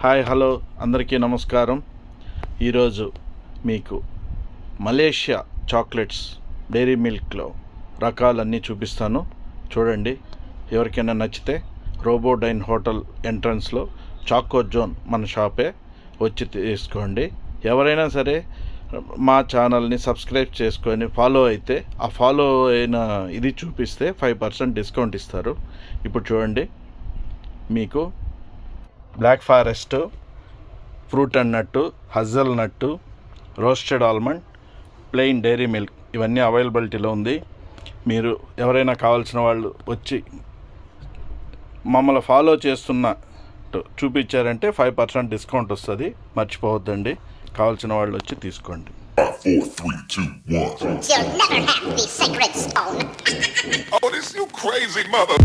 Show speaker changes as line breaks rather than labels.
Hi hello అందరికీ నమస్కారం. ఈరోజు మీకు మలేషియా చాక్లెట్స్ డైరీ మిల్క్లో రకాలన్నీ చూపిస్తాను. చూడండి, ఎవరికైనా నచ్చితే రోబోడైన్ హోటల్ ఎంట్రన్స్లో చాకో జోన్ మన షాపే, వచ్చి తీసుకోండి. ఎవరైనా సరే మా ఛానల్ని సబ్స్క్రైబ్ చేసుకొని ఫాలో అయితే ఆ ఫాలో అయిన ఇది చూపిస్తే 5% డిస్కౌంట్ ఇస్తారు. ఇప్పుడు చూడండి, మీకు black forest, fruit and nut, hazel nut, roasted almond, plain dairy milk ఇవన్నీ అవైలబిలిటీలో ఉంది. మీరు ఎవరైనా కావాల్సిన వాళ్ళు వచ్చి మమ్మల్ని ఫాలో చూపించారంటే 5% డిస్కౌంట్ వస్తుంది. మర్చిపోవద్దండి, కావాల్సిన వాళ్ళు వచ్చి తీసుకోండి.
4, 3, 2, 1.
You'll never have the sacred stone.
Oh, this you crazy mother.